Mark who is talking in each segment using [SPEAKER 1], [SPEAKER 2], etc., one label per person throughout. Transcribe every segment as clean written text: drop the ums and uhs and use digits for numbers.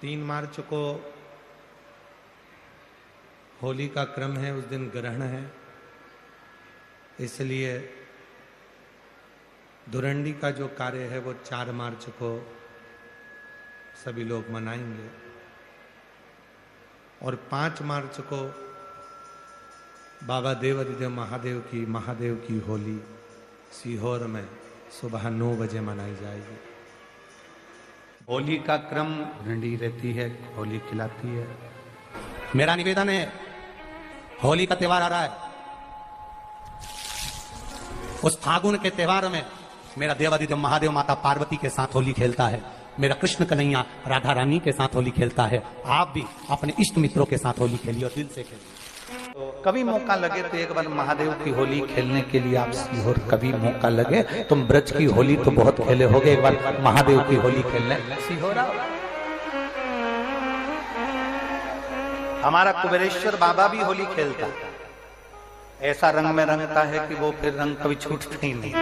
[SPEAKER 1] 3 मार्च को होली का क्रम है, उस दिन ग्रहण है, इसलिए धुरंडी का जो कार्य है वो 4 मार्च को सभी लोग मनाएंगे और 5 मार्च को बाबा देवाधिदेव महादेव की होली सीहोर में सुबह 9 बजे मनाई जाएगी। होली का क्रम धुरंडी रहती है, होली खिलाती है। मेरा निवेदन है, होली का त्योहार आ रहा है, उस फागुन के त्योहार में मेरा देवाधिदेव महादेव माता पार्वती के साथ होली खेलता है, मेरा कृष्ण कन्हैया राधा रानी के साथ होली खेलता है। आप भी अपने इष्ट मित्रों के साथ होली खेलिए और दिल से खेलिए। तो कभी मौका लगे तो एक बार महादेव की होली खेलने के लिए आप सीहोर, कभी मौका लगे, तुम ब्रज की होली तो बहुत खेले होगे, एक बार महादेव की होली खेलने सीहोर आओ। हमारा कुबेरेश्वर बाबा भी होली खेलता है, ऐसा रंग में रंगता है कि वो फिर रंग कभी छूटता ही नहीं।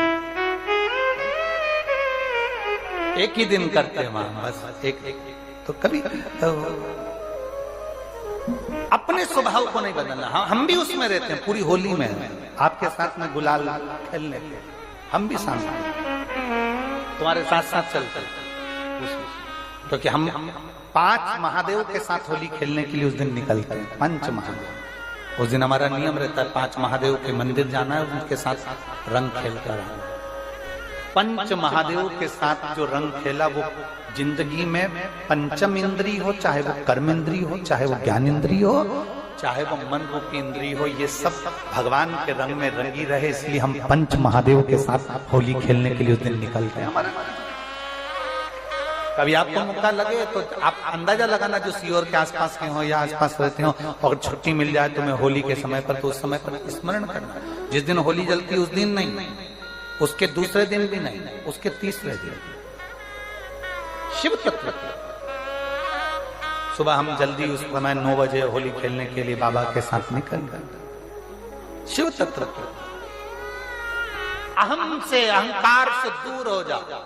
[SPEAKER 1] एक ही दिन करते हैं वहां, बस एक तो कभी अपने स्वभाव को नहीं बदलना। हम भी उसमें रहते हैं, पूरी होली में आपके साथ में गुलाल खेलने के हम भी साथ तुम्हारे साथ साथ चलते हैं, क्योंकि हम 5 महादेव के साथ होली खेलने के लिए उस दिन निकलते हैं। 5 महादेव, उस दिन हमारा नियम रहता है 5 महादेव के मंदिर जाना है, उनके साथ रंग खेल कर आना। 5 महादेव के साथ जो रंग खेला वो जिंदगी में पंचम इंद्री हो, चाहे वो कर्म इंद्री हो, चाहे वो ज्ञान इंद्री हो, चाहे वो मन रूपी इंद्री हो, ये सब भगवान के रंग में रंगी रहे, इसलिए हम 5 महादेव के साथ होली खेलने के लिए उस दिन निकलते हैं। कभी आपको मौका लगे तो आप अंदाजा लगाना, जो सीहोर के आसपास के हो या आसपास रहते हो, और छुट्टी मिल जाए तुम्हें होली के समय पर, तो उस समय पर स्मरण करना। जिस दिन होली जलती उस दिन नहीं, उसके दूसरे दिन भी नहीं, उसके तीसरे दिन शिव तत्व सुबह हम जल्दी उस समय 9 बजे होली खेलने के लिए बाबा के साथ निकल गए। शिव तत्व, अहम से, अहंकार से दूर हो जाओ।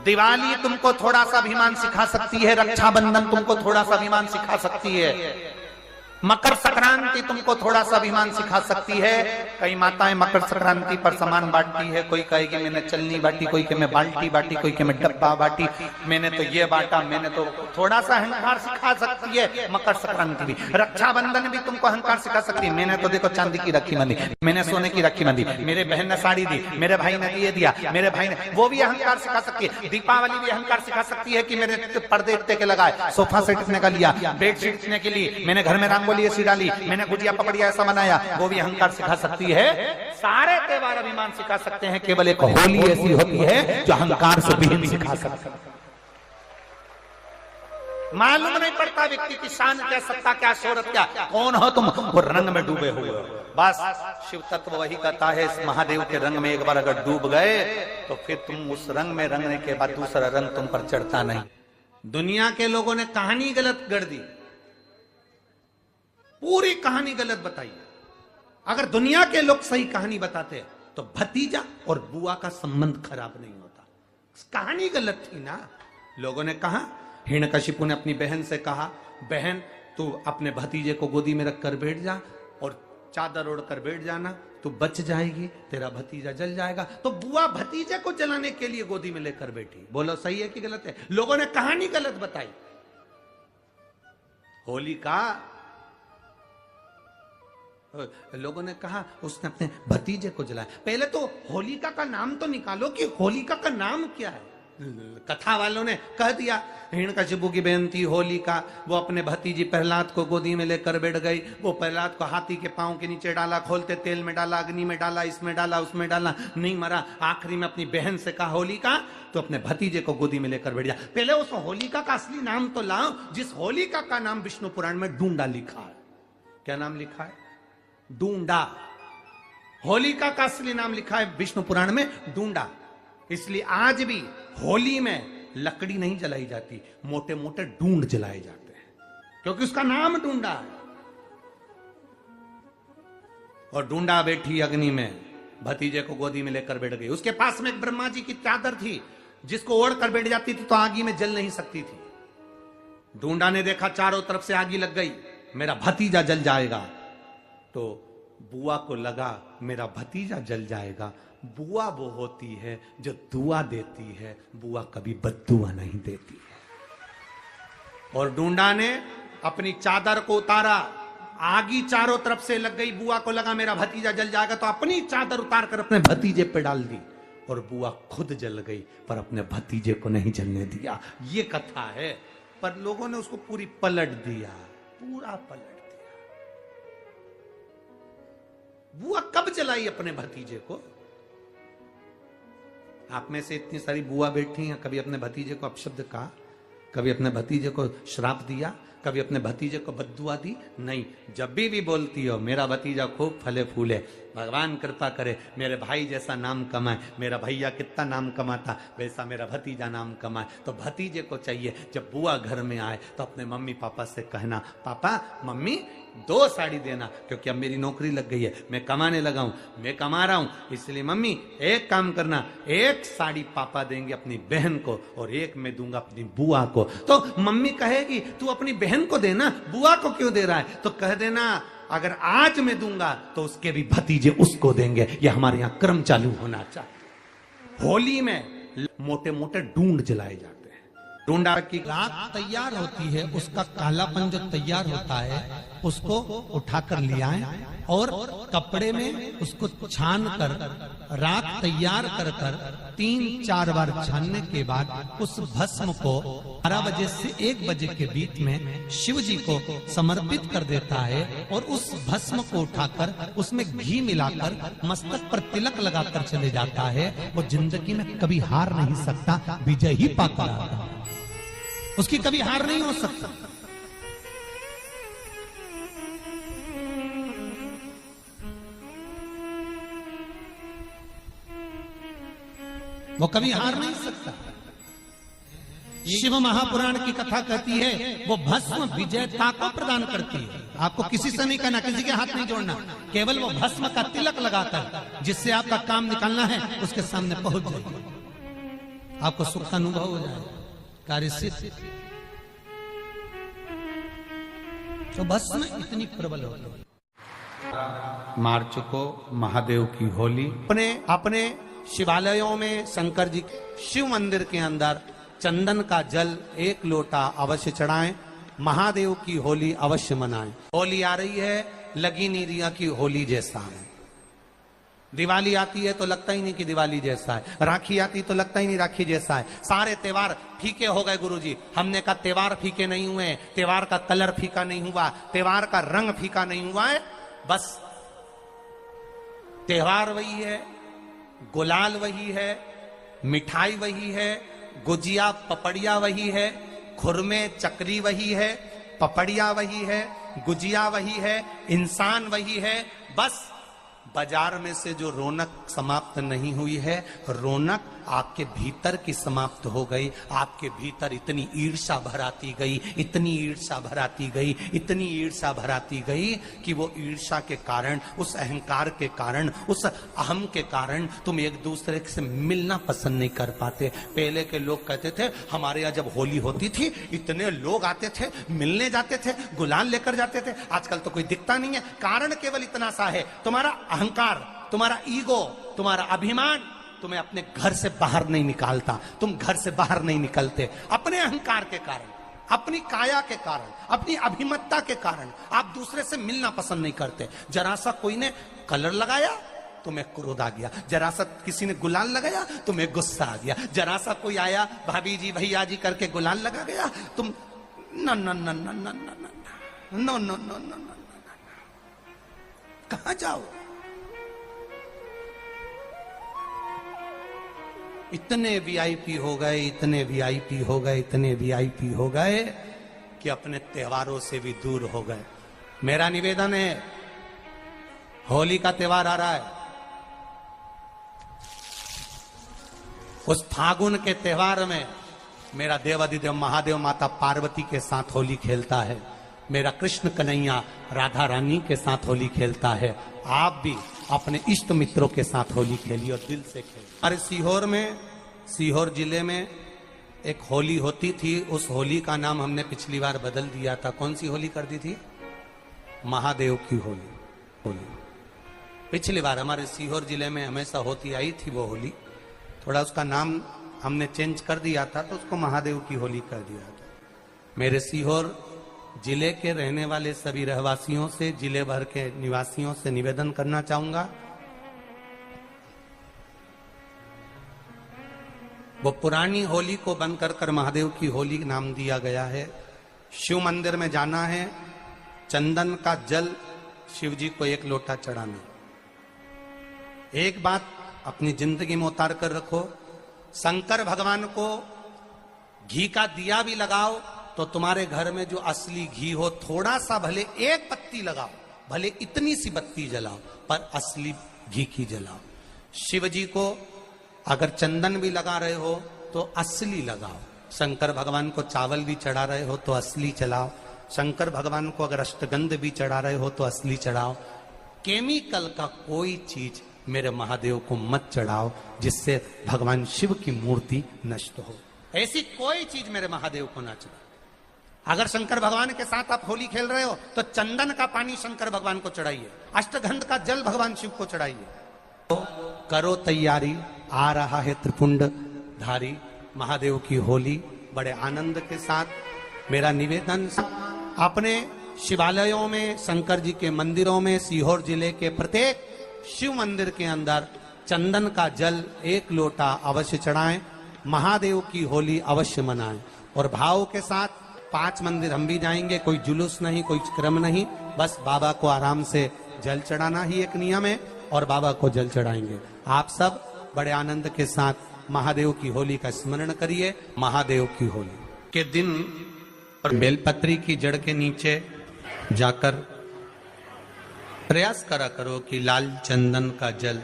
[SPEAKER 1] दिवाली तुमको थोड़ा सा अभिमान सिखा सकती है, रक्षाबंधन तुमको थोड़ा सा अभिमान सिखा सकती है, मकर संक्रांति तुमको थोड़ा सा अभिमान सिखा सकती है। कई माताएं मकर संक्रांति पर सामान बांटती है, कोई कहेगी मैंने चलनी बांटी, कोई के मैं बाल्टी बांटी, कोई के मैं डब्बा बांटी, मैंने तो ये बांटा, मैंने तो थोड़ा सा अहंकार सिखा सकती है मकर संक्रांति भी। रक्षाबंधन भी तुमको अहंकार सिखा सकती है, मैंने तो देखो चांदी की राखी बांधी, मैंने सोने की राखी बांधी, मेरे बहन ने साड़ी दी, मेरे भाई ने ये दिया, मेरे भाई ने, वो भी अहंकार सिखा सकती है। दीपावली भी अहंकार सिखा सकती है कि मेरे पर्दे इतने के लगाए, सोफा सेट इतने का लिया, बेडशीट इतने के लिए, मैंने घर में रंगोली ऐसी डाली, मैंने गुजिया पपड़िया ऐसा बनाया, वो भी अहंकार सिखा सकती है। सारे त्योहार अभिमान सिखा सकते हैं, केवल एक होली ऐसी होती है जो अहंकार से विहीन सिखा सकती है। मालूम नहीं पड़ता व्यक्ति की शान क्या, सत्ता क्या, शोहरत क्या, कौन हो तुम, वो रंग में डूबे हुए हो। बस शिव तत्व वही कहता है, इस महादेव के रंग में एक बार अगर डूब गए तो फिर तुम उस रंग में रंगने के बाद दूसरा रंग तुम पर चढ़ता नहीं। दुनिया के लोगों ने कहानी गलत गढ़ दी, पूरी कहानी गलत बताई। अगर दुनिया के लोग सही कहानी बताते तो भतीजा और बुआ का संबंध खराब नहीं होता। कहानी गलत थी ना। लोगों ने कहा, हिरण्यकशिपु ने अपनी बहन से कहा, बहन तू अपने भतीजे को गोदी में रख कर बैठ जा और चादर ओढ़ कर बैठ जाना, तू बच जाएगी, तेरा भतीजा जल जाएगा। तो बुआ भतीजे को जलाने के लिए गोदी में लेकर बैठी। बोलो सही है कि गलत है? लोगों ने कहानी गलत बताई। होली का लोगों ने कहा उसने अपने भतीजे को जलाया। पहले तो होलिका का नाम तो निकालो कि होलिका का नाम क्या है। कथा वालों ने कह दिया हिरण्यकशिपु की बहन थी होलिका, वो अपने भतीजी प्रहलाद को गोदी में लेकर बैठ गई। वो प्रहलाद को हाथी के पांव के नीचे डाला, खोलते तेल में डाला, अग्नि में डाला, इसमें डाला, उसमें डाला, नहीं मरा। आखिरी में अपनी बहन से कहा होलिका तो अपने भतीजे को गोदी में लेकर बैठ जा। पहले उस होलिका का असली नाम तो लाओ, जिस होलिका का नाम विष्णु पुराण में डूंडा लिखा है। क्या नाम लिखा है? डूंडा। होलिका का असली नाम लिखा है विष्णु पुराण में डूंडा। इसलिए आज भी होली में लकड़ी नहीं जलाई जाती, मोटे मोटे डूंड जलाए जाते हैं, क्योंकि उसका नाम डूंडा है। और डूंडा बैठी अग्नि में, भतीजे को गोदी में लेकर बैठ गई। उसके पास में एक ब्रह्मा जी की चादर थी, जिसको ओढ़ कर बैठ जाती थी तो आगी में जल नहीं सकती थी। ढूंढा ने देखा चारों तरफ से आग लग गई, मेरा भतीजा जल जाएगा। तो बुआ को लगा मेरा भतीजा जल जाएगा। बुआ वो होती है जो दुआ देती है, बुआ कभी बद्दुआ नहीं देती है। और ढूंढा ने अपनी चादर को उतारा, आगी चारों तरफ से लग गई। बुआ को लगा मेरा भतीजा जल जाएगा, तो अपनी चादर उतार कर अपने भतीजे पे डाल दी और बुआ खुद जल गई, पर अपने भतीजे को नहीं जलने दिया। ये कथा है, पर लोगों ने उसको पूरी पलट दिया, पूरा पलट दिया। बुआ कब जलाई अपने भतीजे को? आप में से इतनी सारी बुआ बैठी हैं, कभी अपने भतीजे को अपशब्द कहा? कभी अपने भतीजे को श्राप दिया? कभी अपने भतीजे को बद्दुआ दी? नहीं। जब भी बोलती हो मेरा भतीजा खूब फले फूले, भगवान कृपा करे, मेरे भाई जैसा नाम कमाए, मेरा भैया कितना नाम कमाता वैसा मेरा भतीजा नाम कमाए, तो भतीजे को चाहिए जब बुआ घर में आए तो अपने मम्मी पापा से कहना, पापा मम्मी 2 साड़ी देना, क्योंकि अब मेरी नौकरी लग गई है, मैं कमाने लगा हूं, मैं कमा रहा हूं, इसलिए मम्मी एक काम करना, 1 साड़ी पापा देंगे अपनी बहन को और 1 मैं दूंगा अपनी बुआ को। तो मम्मी कहेगी तू अपनी बहन को देना, बुआ को क्यों दे रहा है? तो कह देना अगर आज मैं दूंगा तो उसके भी भतीजे उसको देंगे। ये हमारे यहां क्रम चालू होना चाहिए। होली में मोटे मोटे ढूंढ जलाए जाते हैं। ढूंढा की
[SPEAKER 2] राख तैयार होती है, उसका कालापन जो तैयार होता है उसको उठाकर ले आए और कपड़े में उसको छान कर राख तैयार कर 3-4 बार छानने के बाद उस भस्म को 12 बजे से 1 बजे के बीच में शिव जी को समर्पित कर देता है और उस भस्म को उठाकर उसमें घी मिलाकर मस्तक पर तिलक लगाकर चले जाता है। वो जिंदगी में कभी हार नहीं सकता, विजय ही पाकर आता है, उसकी कभी हार नहीं हो सकता। वो कभी हार नहीं सकता। शिव महापुराण की कथा कहती है वो भस्म विजयता को प्रदान करती है। आपको किसी से नहीं कहना, किसी के हाथ नहीं जोड़ना, केवल वो भस्म का तिलक लगाकर जिससे आपका काम निकालना है उसके सामने पहुंच जाए, आपको सुख का अनुभव हो जाए, कार्य सिद्ध। तो भस्म इतनी प्रबल हो गई।
[SPEAKER 1] मार्च को महादेव की होली,
[SPEAKER 2] अपने शिवालयों में शंकर जी शिव मंदिर के अंदर चंदन का जल 1 लोटा अवश्य चढ़ाएं, महादेव की होली अवश्य मनाएं। होली आ रही है, लगी नहीं रिया की होली जैसा है। दिवाली आती है तो लगता ही नहीं कि दिवाली जैसा है, राखी आती तो लगता ही नहीं राखी जैसा है। सारे त्योहार फीके हो गए गुरुजी। हमने कहा त्योहार फीके नहीं हुए, त्योहार का कलर फीका नहीं हुआ, त्योहार का रंग फीका नहीं हुआ है, बस त्योहार वही है, गुलाल वही है, मिठाई वही है, गुजिया पपड़िया वही है, खुरमे चकरी वही है, पपड़िया वही है, गुजिया वही है, इंसान वही है। बस बाजार में से जो रौनक समाप्त नहीं हुई है, रौनक आपके भीतर की समाप्त हो गई। आपके भीतर इतनी ईर्ष्या भराती गई, इतनी ईर्ष्या भराती गई, इतनी ईर्ष्या भराती गई कि वो ईर्ष्या के कारण, उस अहंकार के कारण, उस अहम के कारण तुम एक दूसरे से मिलना पसंद नहीं कर पाते। पहले के लोग कहते थे हमारे यहाँ जब होली होती थी इतने लोग आते थे, मिलने जाते थे, गुलाल लेकर जाते थे। आजकल तो कोई दिखता नहीं है। कारण केवल इतना सा है, तुम्हारा अहंकार, तुम्हारा ईगो, तुम्हारा अभिमान तुम्हें अपने घर से बाहर नहीं निकालता। तुम घर से बाहर नहीं निकलते अपने अहंकार के कारण, अपनी काया के कारण, अपनी अभिमतता के कारण। आप दूसरे से मिलना पसंद नहीं करते। जरा सा कोई ने कलर लगाया तुम्हें क्रोध आ गया, जरा सा किसी ने गुलाल लगाया तुम्हें गुस्सा आ गया, जरा सा कोई आया भाभी जी भैया जी करके गुलाल लगा गया, तुम न न न न न न न न न कहां जाओ। इतने वीआईपी हो गए, इतने वीआईपी हो गए, इतने वीआईपी हो गए कि अपने त्योहारों से भी दूर हो गए। मेरा निवेदन है, होली का त्योहार आ रहा है, उस फागुन के त्योहार में मेरा देवाधिदेव महादेव माता पार्वती के साथ होली खेलता है, मेरा कृष्ण कन्हैया राधा रानी के साथ होली खेलता है। आप भी अपने इष्ट मित्रों के साथ होली खेलिए और दिल से खेलिए। अरे सीहोर जिले में एक होली होती थी, उस होली का नाम हमने पिछली बार बदल दिया था। कौन सी होली कर दी थी? महादेव की होली। पिछली बार हमारे सीहोर जिले में हमेशा होती आई थी वो होली, थोड़ा उसका नाम हमने चेंज कर दिया था, तो उसको महादेव की होली कर दिया था। मेरे सीहोर जिले के रहने वाले सभी रहवासियों से, जिले भर के निवासियों से निवेदन करना चाहूंगा, वो पुरानी होली को बंद कर महादेव की होली नाम दिया गया है। शिव मंदिर में जाना है, चंदन का जल शिव जी को 1 लोटा चढ़ाना। एक बात अपनी जिंदगी में उतार कर रखो, शंकर भगवान को घी का दिया भी लगाओ तो तुम्हारे घर में जो असली घी हो, थोड़ा सा भले 1 पत्ती लगाओ, भले इतनी सी बत्ती जलाओ, पर असली घी की जलाओ। शिव जी को अगर चंदन भी लगा रहे हो तो असली लगाओ। शंकर भगवान को चावल भी चढ़ा रहे हो तो असली चढ़ाओ। शंकर भगवान को अगर अष्टगंध भी चढ़ा रहे हो तो असली चढ़ाओ। केमिकल का कोई चीज मेरे महादेव को मत चढ़ाओ जिससे भगवान शिव की मूर्ति नष्ट हो। ऐसी कोई चीज मेरे महादेव को ना चढ़ाओ। अगर शंकर भगवान के साथ आप होली खेल रहे हो तो चंदन का पानी शंकर भगवान को चढ़ाइए, अष्टगंध का जल भगवान शिव को चढ़ाइए। तो करो तैयारी, आ रहा है त्रिपुंड धारी महादेव की होली। बड़े आनंद के साथ मेरा निवेदन, अपने शिवालयों में, शंकर जी के मंदिरों में, सीहोर जिले के प्रत्येक शिव मंदिर के अंदर चंदन का जल 1 लोटा अवश्य चढ़ाएं, महादेव की होली अवश्य मनाएं। और भाव के साथ 5 मंदिर हम भी जाएंगे, कोई जुलूस नहीं, कोई क्रम नहीं, बस बाबा को आराम से जल चढ़ाना ही एक नियम है और बाबा को जल चढ़ाएंगे। आप सब बड़े आनंद के साथ महादेव की होली का स्मरण करिए। महादेव की होली के दिन और बेलपत्री की जड़ के नीचे जाकर प्रयास करा करो कि लाल चंदन का जल,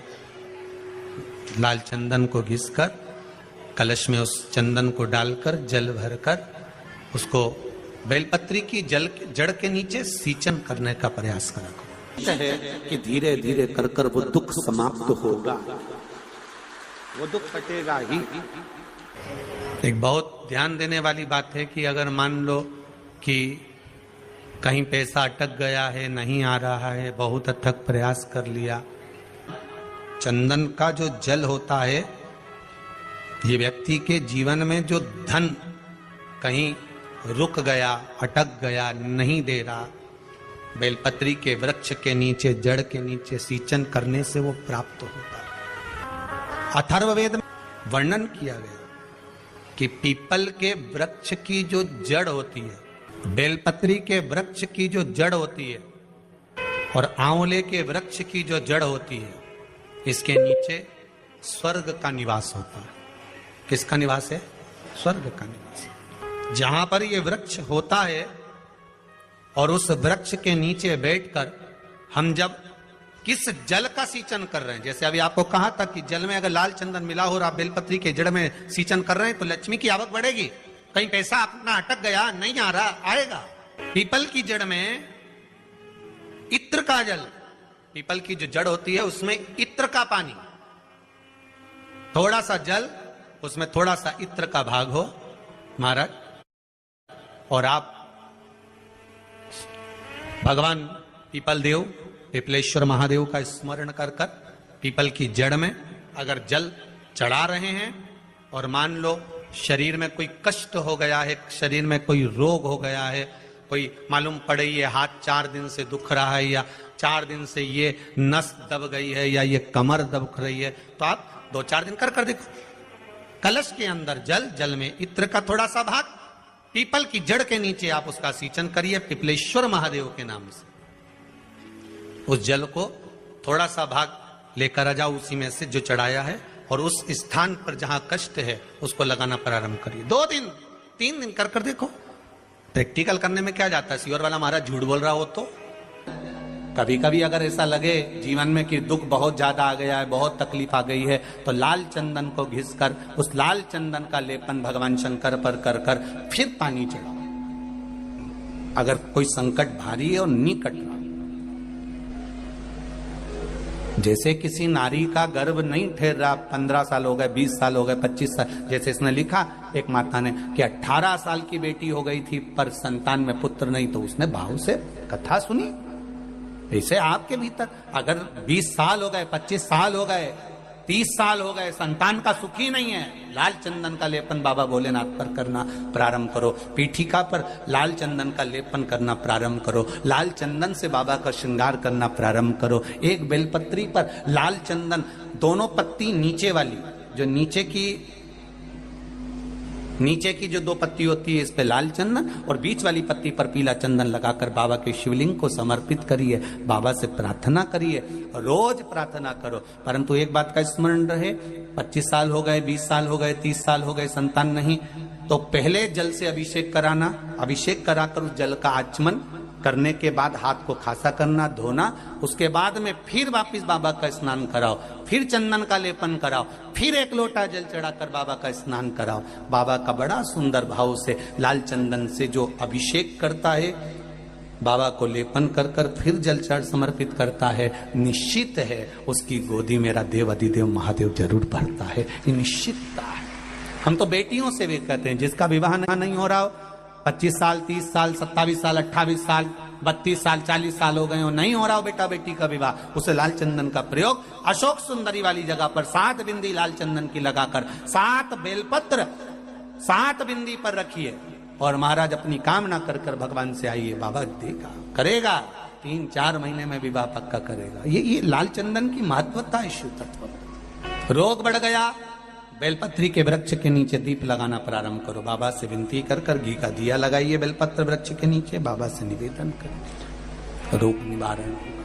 [SPEAKER 2] लाल चंदन को घिसकर कलश में उस चंदन को डालकर जल भरकर उसको बेलपत्री की जड़ के नीचे सींचन करने का प्रयास करा करो।
[SPEAKER 3] है कि धीरे धीरे कर कर वो दुख समाप्त होगा, वो दुख कटेगा ही।
[SPEAKER 2] एक बहुत ध्यान देने वाली बात है कि अगर मान लो कि कहीं पैसा अटक गया है, नहीं आ रहा है, बहुत अथक प्रयास कर लिया, चंदन का जो जल होता है, ये व्यक्ति के जीवन में जो धन कहीं रुक गया, अटक गया, नहीं दे रहा, बेलपत्री के वृक्ष के नीचे, जड़ के नीचे सींचन करने से वो प्राप्त होता है। अथर्ववेद में वर्णन किया गया कि पीपल के वृक्ष की जो जड़ होती है, बेलपत्री के वृक्ष की जो जड़ होती है और आंवले के वृक्ष की जो जड़ होती है, इसके नीचे स्वर्ग का निवास होता है। किसका निवास है? स्वर्ग का निवास। जहां पर ये वृक्ष होता है और उस वृक्ष के नीचे बैठकर हम जब किस जल का सींचन कर रहे हैं, जैसे अभी आपको कहा था कि जल में अगर लाल चंदन मिला हो और आप बेलपत्री के जड़ में सींचन कर रहे हैं तो लक्ष्मी की आवक बढ़ेगी। कहीं पैसा अपना अटक गया, नहीं आ रहा, आएगा। पीपल की जड़ में इत्र का जल, पीपल की जो जड़ होती है उसमें इत्र का पानी, थोड़ा सा जल, उसमें थोड़ा सा इत्र का भाग हो महाराज, और आप भगवान पीपल देव, पिपलेश्वर महादेव का स्मरण कर कर पीपल की जड़ में अगर जल चढ़ा रहे हैं और मान लो शरीर में कोई कष्ट हो गया है, शरीर में कोई रोग हो गया है, कोई मालूम पड़े ये हाथ 4 दिन से दुख रहा है या 4 दिन से ये नस दब गई है या ये कमर दब रही है, तो आप 2-4 दिन कर देखो। कलश के अंदर जल, जल में इत्र का थोड़ा सा भाग, पीपल की जड़ के नीचे आप उसका सींचन करिए पिपलेश्वर महादेव के नाम से। उस जल को थोड़ा सा भाग लेकर आ जाओ उसी में से जो चढ़ाया है, और उस स्थान पर जहां कष्ट है उसको लगाना प्रारंभ करिए। 2 दिन 3 दिन कर देखो। प्रैक्टिकल करने में क्या जाता है? सीवर वाला महाराज झूठ बोल रहा हो तो कभी कभी अगर ऐसा लगे जीवन में कि दुख बहुत ज्यादा आ गया है, बहुत तकलीफ आ गई है, तो लाल चंदन को घिसकर उस लाल चंदन का लेपन भगवान शंकर पर कर कर फिर पानी चढ़ाओ। अगर कोई संकट भारी है और निकट रहा, जैसे किसी नारी का गर्भ नहीं ठहर रहा, 15 साल हो गए, 20 साल हो गए, 25 साल, जैसे इसने लिखा एक माता ने कि 18 साल की बेटी हो गई थी पर संतान में पुत्र नहीं, तो उसने भाव से कथा सुनी। ऐसे आपके भीतर अगर 20 साल हो गए, 25 साल हो गए, 30 साल हो गए, संतान का सुख ही नहीं है, लाल चंदन का लेपन बाबा भोलेनाथ पर करना प्रारंभ करो। पीठिका पर लाल चंदन का लेपन करना प्रारंभ करो। लाल चंदन से बाबा का श्रृंगार करना प्रारंभ करो। एक बेलपत्री पर लाल चंदन, दोनों पत्ती नीचे वाली, जो नीचे की जो 2 पत्ती होती है, इस पे लाल चंदन और बीच वाली पत्ती पर पीला चंदन लगाकर बाबा के शिवलिंग को समर्पित करिए। बाबा से प्रार्थना करिए, रोज प्रार्थना करो। परंतु एक बात का स्मरण रहे, 25 साल हो गए, 20 साल हो गए, 30 साल हो गए, संतान नहीं, तो पहले जल से अभिषेक कराना, अभिषेक कराकर उस जल का आचमन करने के बाद हाथ को खासा करना, धोना, उसके बाद में फिर वापिस बाबा का स्नान कराओ, फिर चंदन का लेपन कराओ, फिर 1 लोटा जल चढ़ाकर बाबा का स्नान कराओ। बाबा का बड़ा सुंदर भाव से लाल चंदन से जो अभिषेक करता है, बाबा को लेपन कर कर फिर जल चढ़ समर्पित करता है, निश्चित है उसकी गोदी मेरा देव अधिदेव महादेव जरूर भरता है। ये निश्चितता है। हम तो बेटियों से भी कहते हैं, जिसका विवाह नहीं हो रहा हो, 25 साल, 30 साल, 27 साल, 28 साल, 32 साल, 40 साल हो गए हो, नहीं हो रहा हो बेटा बेटी का विवाह, उसे लाल चंदन का प्रयोग अशोक सुंदरी वाली जगह पर 7 बिंदी लाल चंदन की लगाकर 7 बेलपत्र 7 बिंदी पर रखिए और महाराज अपनी कामना कर कर भगवान से आइए, बाबा देगा, करेगा। 3-4 महीने में विवाह पक्का करेगा। ये लाल चंदन की महत्वता है शिव तत्व। रोग बढ़ गया, बेलपत्री के वृक्ष के नीचे दीप लगाना प्रारंभ करो। बाबा से विनती कर कर घी का दिया लगाइए बेलपत्र वृक्ष के नीचे, बाबा से निवेदन करें, रोग निवारण।